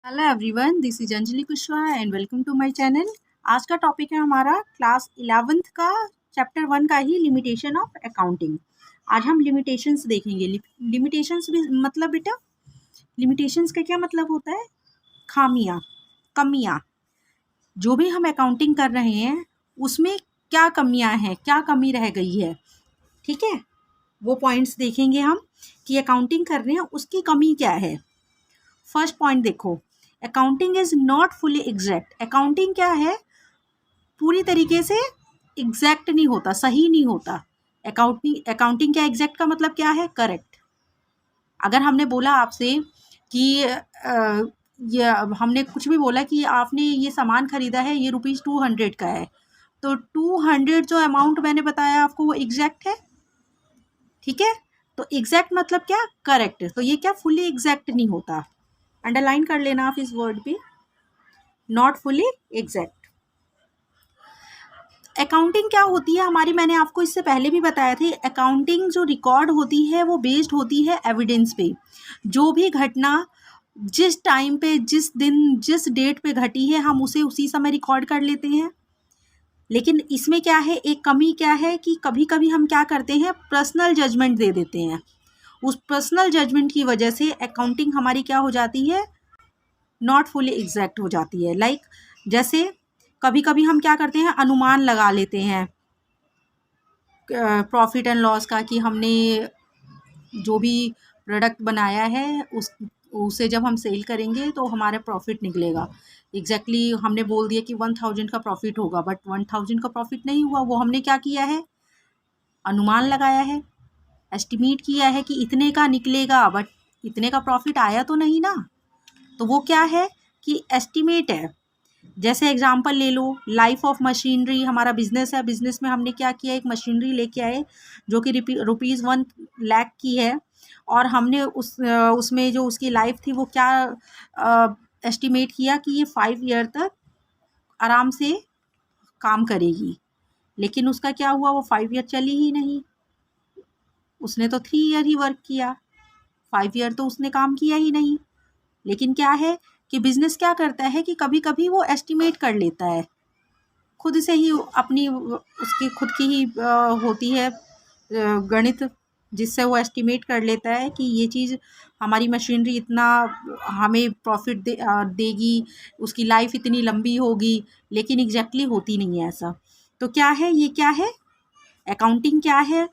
Hello everyone, this is Anjali Kushwaha and welcome to my channel. आज का topic है हमारा क्लास 11th का चैप्टर 1 का ही लिमिटेशन ऑफ अकाउंटिंग। आज हम लिमिटेशंस देखेंगे। लिमिटेशंस भी मतलब बेटा, लिमिटेशंस का क्या मतलब होता है? खामियां, कमियां। जो भी हम अकाउंटिंग कर रहे हैं उसमें क्या कमियां हैं, क्या कमी रह गई है, ठीक है, वो पॉइंट्स देखेंगे हम कि अकाउंटिंग कर रहे हैं उसकी कमी क्या है। फर्स्ट पॉइंट देखो, accounting is not fully exact. Accounting क्या है? पूरी तरीके से एग्जैक्ट नहीं होता, सही नहीं होता। अकाउंटिंग क्या, एग्जैक्ट का मतलब क्या है? करेक्ट। अगर हमने बोला आपसे कि ये हमने कुछ भी बोला कि आपने ये सामान खरीदा है, ये ₹200 का है, तो 200 जो अमाउंट मैंने बताया आपको वो एग्जैक्ट है, ठीक है। तो एग्जैक्ट मतलब क्या? करेक्ट। तो ये क्या, फुली एग्जैक्ट नहीं होता। अंडरलाइन कर लेना आप इस वर्ड पे, नॉट फुली एग्जैक्ट। अकाउंटिंग क्या होती है हमारी, मैंने आपको इससे पहले भी बताया था। अकाउंटिंग जो रिकॉर्ड होती है वो बेस्ड होती है एविडेंस पे। जो भी घटना जिस टाइम पे, जिस दिन, जिस डेट पे घटी है, हम उसे उसी समय रिकॉर्ड कर लेते हैं। लेकिन इसमें क्या है, एक कमी क्या है कि कभी कभी हम क्या करते हैं, पर्सनल जजमेंट दे देते हैं। उस पर्सनल जजमेंट की वजह से अकाउंटिंग हमारी क्या हो जाती है, नॉट फुली एग्जैक्ट हो जाती है। लाइक जैसे कभी कभी हम क्या करते हैं, अनुमान लगा लेते हैं प्रॉफिट एंड लॉस का, कि हमने जो भी प्रोडक्ट बनाया है उसे जब हम सेल करेंगे तो हमारा प्रॉफिट निकलेगा। एग्जैक्टली हमने बोल दिया कि 1000 का प्रॉफिट होगा, बट 1000 का प्रॉफिट नहीं हुआ। वो हमने क्या किया है, अनुमान लगाया है, एस्टिमेट किया है कि इतने का निकलेगा, बट इतने का प्रॉफिट आया तो नहीं ना। तो वो क्या है कि एस्टिमेट है। जैसे एग्जांपल ले लो, लाइफ ऑफ मशीनरी, हमारा बिजनेस है, बिजनेस में हमने क्या किया, एक मशीनरी लेके आए जो कि ₹1,00,000 की है, और हमने उसमें जो उसकी लाइफ थी वो क्या एस्टिमेट किया कि ये 5 ईयर तक आराम से काम करेगी। लेकिन उसका क्या हुआ, वो 5 ईयर चली ही नहीं। उसने तो 3 ईयर ही वर्क किया, 5 ईयर तो उसने काम किया ही नहीं। लेकिन क्या है कि बिजनेस क्या करता है कि कभी कभी वो एस्टिमेट कर लेता है खुद से ही, अपनी उसकी खुद की ही होती है गणित, जिससे वो एस्टिमेट कर लेता है कि ये चीज़, हमारी मशीनरी इतना हमें प्रॉफिट देगी, उसकी लाइफ इतनी लंबी होगी। लेकिन एग्जैक्टली होती नहीं है ऐसा। तो क्या है, ये क्या है, अकाउंटिंग क्या है,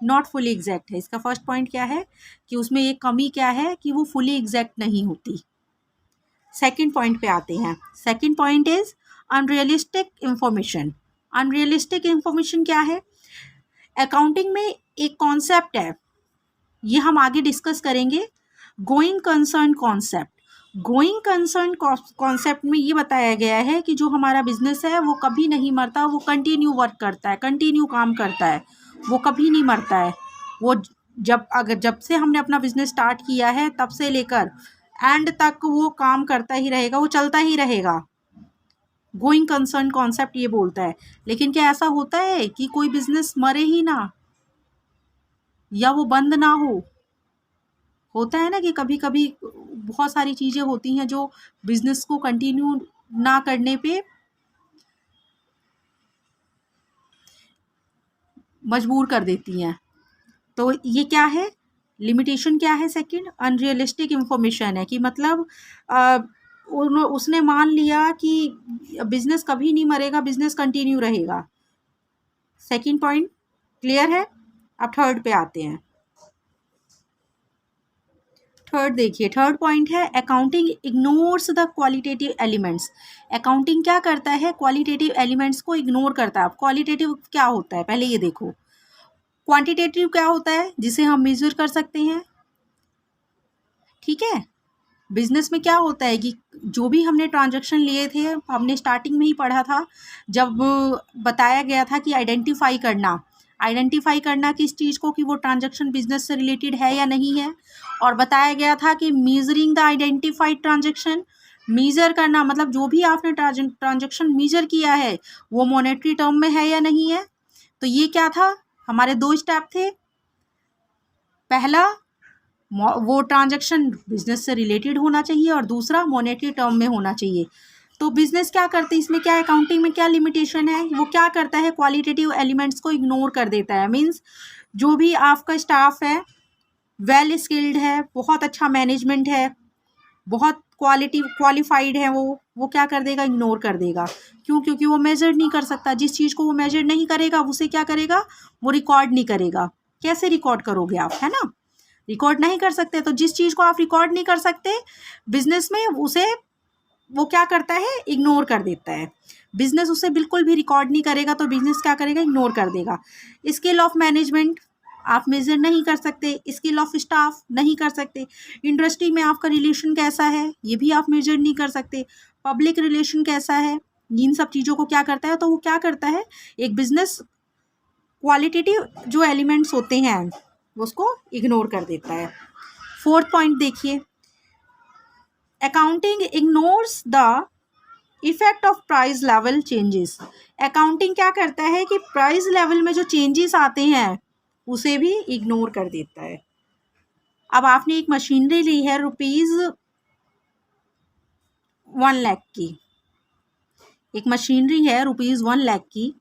नॉट फुली एग्जैक्ट है। इसका फर्स्ट पॉइंट क्या है कि उसमें एक कमी क्या है कि वो फुली एग्जैक्ट नहीं होती। सेकंड पॉइंट पे आते हैं। Second point is unrealistic information. Unrealistic information क्या है? अकाउंटिंग में एक कॉन्सेप्ट है, ये हम आगे डिस्कस करेंगे, going concern concept. Going concern concept में ये बताया गया है कि जो हमारा बिजनेस है वो कभी नहीं मरता, वो कंटिन्यू वर्क करता है, कंटिन्यू काम करता है, वो कभी नहीं मरता है। वो जब से हमने अपना बिजनेस स्टार्ट किया है तब से लेकर एंड तक वो काम करता ही रहेगा, वो चलता ही रहेगा। गोइंग कंसर्न कॉन्सेप्ट ये बोलता है। लेकिन क्या ऐसा होता है कि कोई बिजनेस मरे ही ना, या वो बंद ना हो? होता है ना कि कभी कभी बहुत सारी चीज़ें होती हैं जो बिजनेस को कंटिन्यू ना करने पे मजबूर कर देती हैं। तो ये क्या है, लिमिटेशन क्या है? सेकंड, अनरियलिस्टिक इंफॉर्मेशन है कि मतलब उसने मान लिया कि बिजनेस कभी नहीं मरेगा, बिजनेस कंटिन्यू रहेगा। सेकंड पॉइंट क्लियर है। अब थर्ड पे आते हैं। थर्ड देखिए, थर्ड पॉइंट है accounting ignores the qualitative elements. Accounting क्या करता है, क्वालिटेटिव एलिमेंट्स को इग्नोर करता है। अब क्वालिटेटिव क्या होता है पहले ये देखो, क्वांटिटेटिव क्या होता है, जिसे हम मेजर कर सकते हैं, ठीक है। बिजनेस में क्या होता है कि जो भी हमने ट्रांजैक्शन लिए थे, हमने स्टार्टिंग में ही पढ़ा था, जब बताया गया था कि आइडेंटिफाई करना किस चीज़ को, कि वो ट्रांजैक्शन बिजनेस से रिलेटेड है या नहीं है। और बताया गया था कि measuring the identified transaction, measure करना मतलब जो भी आपने ट्रांजैक्शन मीजर किया है वो मॉनेटरी टर्म में है या नहीं है। तो ये क्या था, हमारे 2 स्टेप थे। पहला, वो ट्रांजैक्शन बिजनेस से रिलेटेड होना चाहिए और दूसरा मॉनेटरी टर्म में होना चाहिए। तो बिजनेस क्या करते हैं, इसमें क्या अकाउंटिंग में क्या लिमिटेशन है, वो क्या करता है, क्वालिटेटिव एलिमेंट्स को इग्नोर कर देता है। मीन्स जो भी आपका स्टाफ है वेल स्किल्ड है, बहुत अच्छा मैनेजमेंट है, बहुत क्वालिफाइड है, वो क्या कर देगा, इग्नोर कर देगा। क्यों? क्योंकि वो मेजर नहीं कर सकता। जिस चीज़ को वो मेजर नहीं करेगा उसे क्या करेगा, वो रिकॉर्ड नहीं करेगा। कैसे रिकॉर्ड करोगे आप, है ना, रिकॉर्ड नहीं कर सकते। तो जिस चीज़ को आप रिकॉर्ड नहीं कर सकते बिजनेस में, उसे वो क्या करता है, इग्नोर कर देता है। बिजनेस उसे बिल्कुल भी रिकॉर्ड नहीं करेगा तो बिजनेस क्या करेगा, इग्नोर कर देगा। स्किल ऑफ मैनेजमेंट आप मेजर नहीं कर सकते, स्किल ऑफ स्टाफ नहीं कर सकते। इंडस्ट्री में आपका रिलेशन कैसा है, ये भी आप मेजर नहीं कर सकते। पब्लिक रिलेशन कैसा है, इन सब चीज़ों को क्या करता है, तो वो क्या करता है, एक बिजनेस क्वालिटेटिव जो एलिमेंट्स होते हैं उसको इग्नोर कर देता है। फोर्थ पॉइंट देखिए, accounting ignores the effect of price level changes. Accounting क्या करता है कि प्राइस लेवल में जो चेंजेस आते हैं उसे भी इग्नोर कर देता है। अब आपने एक मशीनरी ली है ₹1,00,000 की, एक मशीनरी है ₹1,00,000 की,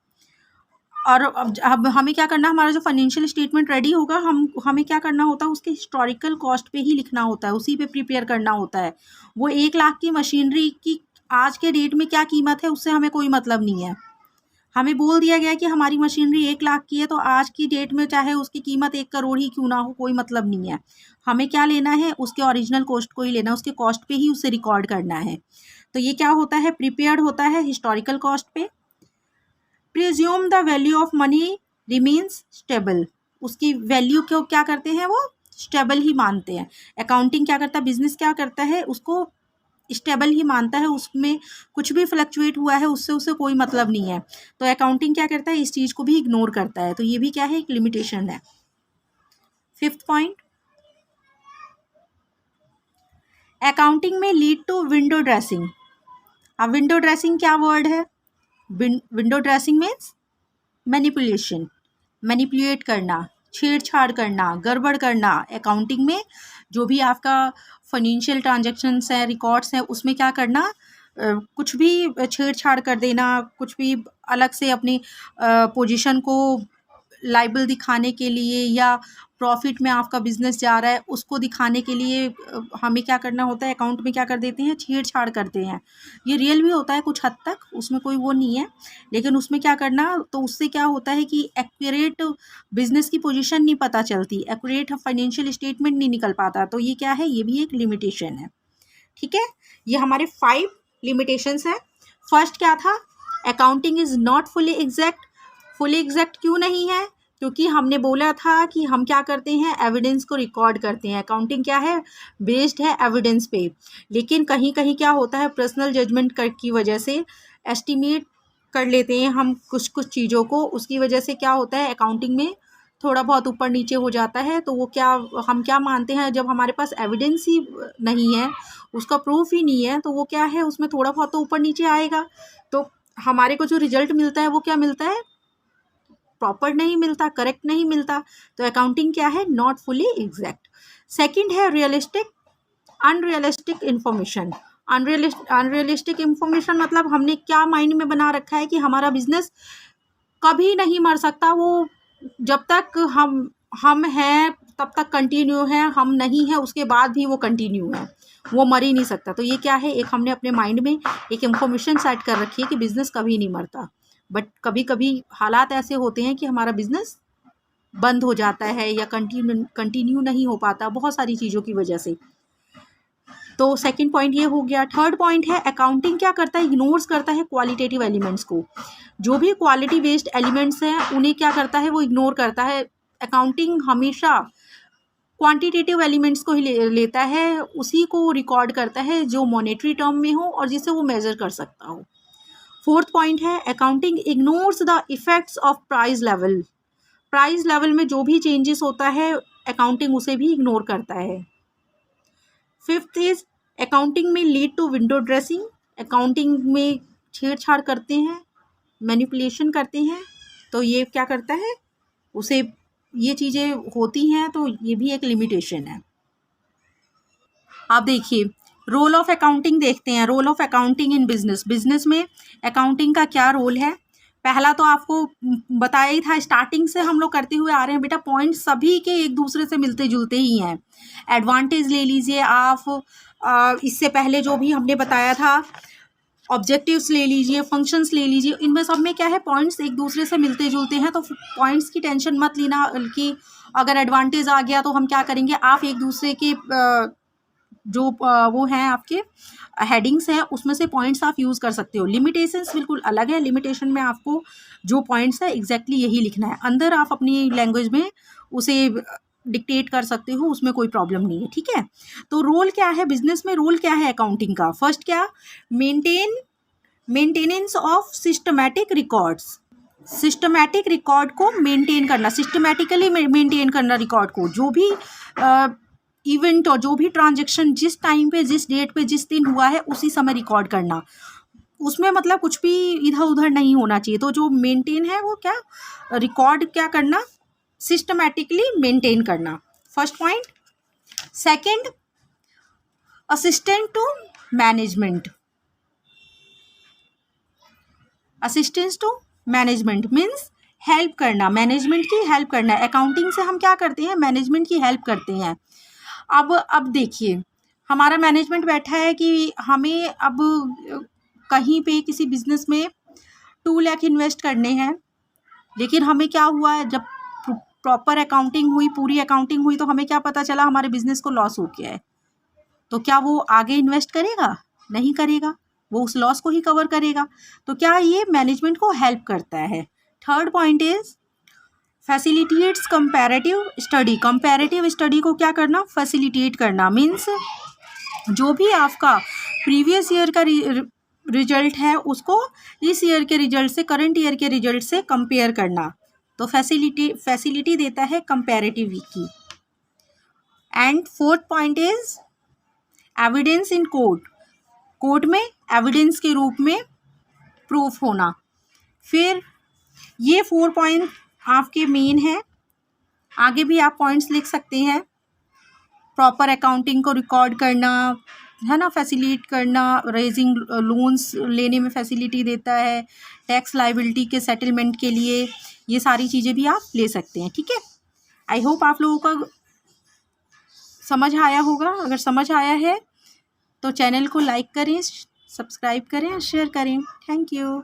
और अब हमें क्या करना, हमारा जो फाइनेंशियल स्टेटमेंट रेडी होगा, हमें क्या करना होता है, उसके हिस्टोरिकल कॉस्ट पे ही लिखना होता है, उसी पे प्रिपेयर करना होता है। वो 1,00,000 की मशीनरी की आज के डेट में क्या कीमत है उससे हमें कोई मतलब नहीं है। हमें बोल दिया गया कि हमारी मशीनरी 1,00,000 की है, तो आज की डेट में चाहे उसकी कीमत 1 करोड़ ही क्यों ना हो, कोई मतलब नहीं है। हमें क्या लेना है, उसके ओरिजिनल कॉस्ट को ही लेना है, उसके कॉस्ट पे ही उसे रिकॉर्ड करना है। तो ये क्या होता है, प्रिपेयर्ड होता है हिस्टोरिकल कॉस्ट पे। Presume the value of money remains stable, उसकी वैल्यू को क्या करते हैं, वो स्टेबल ही मानते हैं। अकाउंटिंग क्या करता है, बिजनेस क्या करता है, उसको स्टेबल ही मानता है, उसमें कुछ भी फ्लक्चुएट हुआ है उससे उसे कोई मतलब नहीं है। तो अकाउंटिंग क्या करता है, इस चीज़ को भी इग्नोर करता है। तो ये भी क्या है, एक लिमिटेशन है। फिफ्थ पॉइंट, अकाउंटिंग में लीड टू विंडो ड्रेसिंग। अब विंडो ड्रेसिंग क्या वर्ड है, window dressing means manipulation, manipulate करना, छेड़छाड़ करना, गड़बड़ करना। अकाउंटिंग में जो भी आपका फाइनेंशियल ट्रांजैक्शंस हैं, रिकॉर्ड्स हैं, उसमें क्या करना, कुछ भी छेड़छाड़ कर देना, कुछ भी अलग से अपनी पोजीशन को लाइबल दिखाने के लिए या प्रॉफिट में आपका बिजनेस जा रहा है उसको दिखाने के लिए हमें क्या करना होता है, अकाउंट में क्या कर देते हैं, छेड़छाड़ करते हैं। ये रियल भी होता है कुछ हद तक, उसमें कोई वो नहीं है, लेकिन उसमें क्या करना, तो उससे क्या होता है कि एक्यूरेट बिजनेस की पोजीशन नहीं पता चलती, एक्यूरेट फाइनेंशियल स्टेटमेंट नहीं निकल पाता। तो ये क्या है, ये भी एक लिमिटेशन है। ठीक है, ये हमारे 5 लिमिटेशंस हैं। फर्स्ट क्या था, accounting is not fully exact. Fully exact क्यों नहीं है, क्योंकि हमने बोला था कि हम क्या करते हैं, एविडेंस को रिकॉर्ड करते हैं। अकाउंटिंग क्या है, बेस्ड है एविडेंस पे। लेकिन कहीं कहीं क्या होता है, पर्सनल जजमेंट की वजह से एस्टिमेट कर लेते हैं हम कुछ कुछ चीज़ों को, उसकी वजह से क्या होता है, अकाउंटिंग में थोड़ा बहुत ऊपर नीचे हो जाता है। तो वो क्या, हम क्या मानते हैं, जब हमारे पास एविडेंस ही नहीं है, उसका प्रूफ ही नहीं है, तो वो क्या है, उसमें थोड़ा बहुत तो ऊपर नीचे आएगा। तो हमारे को जो रिजल्ट मिलता है वो क्या मिलता है, प्रॉपर नहीं मिलता, करेक्ट नहीं मिलता। तो अकाउंटिंग क्या है, नॉट फुली एग्जैक्ट। सेकंड है realistic, unrealistic information. Unrealistic information मतलब हमने क्या माइंड में बना रखा है कि हमारा बिजनेस कभी नहीं मर सकता, वो जब तक हम हैं तब तक कंटिन्यू है, हम नहीं है उसके बाद भी वो कंटिन्यू है, वो मर ही नहीं सकता। तो ये क्या है, एक हमने अपने माइंड में एक इंफॉर्मेशन सेट कर रखी है कि बिजनेस कभी नहीं मरता। बट कभी कभी हालात ऐसे होते हैं कि हमारा बिजनेस बंद हो जाता है या कंटिन्यू नहीं हो पाता, बहुत सारी चीज़ों की वजह से। तो सेकंड पॉइंट ये हो गया। थर्ड पॉइंट है, अकाउंटिंग क्या करता है, इग्नोर्स करता है क्वालिटेटिव एलिमेंट्स को। जो भी क्वालिटी बेस्ड एलिमेंट्स हैं उन्हें क्या करता है, वो इग्नोर करता है। अकाउंटिंग हमेशा क्वांटिटेटिव एलिमेंट्स को ही लेता है, उसी को रिकॉर्ड करता है जो मॉनेटरी टर्म में हो और जिसे वो मेजर कर सकता हो। फोर्थ पॉइंट है, accounting ignores the effects of price level. Price level में जो भी चेंजेस होता है अकाउंटिंग उसे भी इग्नोर करता है। फिफ्थ इज, अकाउंटिंग में lead to window dressing. Accounting में छेड़छाड़ करते हैं, मैनिपुलेशन करते हैं, तो ये क्या करता है, उसे ये चीज़ें होती हैं, तो ये भी एक लिमिटेशन है। आप देखिए, रोल ऑफ अकाउंटिंग देखते हैं। Role of accounting in business. Business में अकाउंटिंग का क्या रोल है? पहला तो आपको बताया ही था, स्टार्टिंग से हम लोग करते हुए आ रहे हैं बेटा, पॉइंट सभी के एक दूसरे से मिलते जुलते ही हैं। एडवांटेज ले लीजिए आप, इससे पहले जो भी हमने बताया था, ऑब्जेक्टिव्स ले लीजिए, फंक्शंस ले लीजिए, इनमें सब में क्या है, पॉइंट्स एक दूसरे से मिलते जुलते हैं। तो पॉइंट्स की टेंशन मत लेना कि अगर एडवांटेज आ गया तो हम क्या करेंगे। आप एक दूसरे के जो वो हैं आपके हेडिंग्स हैं, उसमें से पॉइंट्स आप यूज़ कर सकते हो। लिमिटेशंस बिल्कुल अलग है। लिमिटेशन में आपको जो पॉइंट्स है एग्जैक्टली यही लिखना है। अंदर आप अपनी लैंग्वेज में उसे डिक्टेट कर सकते हो, उसमें कोई प्रॉब्लम नहीं है, ठीक है। तो रोल क्या है बिजनेस में? रोल क्या है अकाउंटिंग का? फर्स्ट क्या, maintenance of systematic records. Systematic record को मेंटेन करना, सिस्टमैटिकली मेंटेन करना रिकॉर्ड को। जो भी इवेंट और जो भी ट्रांजेक्शन जिस टाइम पे, जिस डेट पे, जिस दिन हुआ है, उसी समय रिकॉर्ड करना। उसमें मतलब कुछ भी इधर उधर नहीं होना चाहिए। तो जो मेंटेन है वो क्या, रिकॉर्ड क्या करना, सिस्टमैटिकली मेंटेन करना। First point. Second, assistant to management. Assistance to management means help करना, मैनेजमेंट की हेल्प करना। अकाउंटिंग से हम क्या करते हैं, मैनेजमेंट की हेल्प करते हैं। अब देखिए, हमारा मैनेजमेंट बैठा है कि हमें अब कहीं पे किसी बिजनेस में 2 लाख इन्वेस्ट करने हैं, लेकिन हमें क्या हुआ है, जब प्रॉपर अकाउंटिंग हुई, पूरी अकाउंटिंग हुई, तो हमें क्या पता चला, हमारे बिजनेस को लॉस हो गया है। तो क्या वो आगे इन्वेस्ट करेगा? नहीं करेगा, वो उस लॉस को ही कवर करेगा। तो क्या ये मैनेजमेंट को हेल्प करता है। Third point is facilitates comparative study. Comparative study को क्या करना, फैसिलिटेट करना। मीन्स जो भी आपका प्रीवियस ईयर का रिजल्ट है, उसको इस ईयर के रिजल्ट से, करंट ईयर के रिजल्ट से कंपेयर करना। तो फैसिलिटी देता है कंपैरेटिव की। And fourth point is evidence in court. Court में एविडेंस के रूप में प्रूफ होना। फिर ये 4 पॉइंट आपके मेन हैं। आगे भी आप पॉइंट्स लिख सकते हैं। प्रॉपर अकाउंटिंग को रिकॉर्ड करना है ना, फैसिलिटेट करना, रेजिंग लोन्स लेने में फैसिलिटी देता है, टैक्स लाइबिलिटी के सेटलमेंट के लिए, ये सारी चीज़ें भी आप ले सकते हैं, ठीक है। आई होप आप लोगों का समझ आया होगा। अगर समझ आया है तो चैनल को लाइक करें, सब्सक्राइब करें और शेयर करें। Thank you.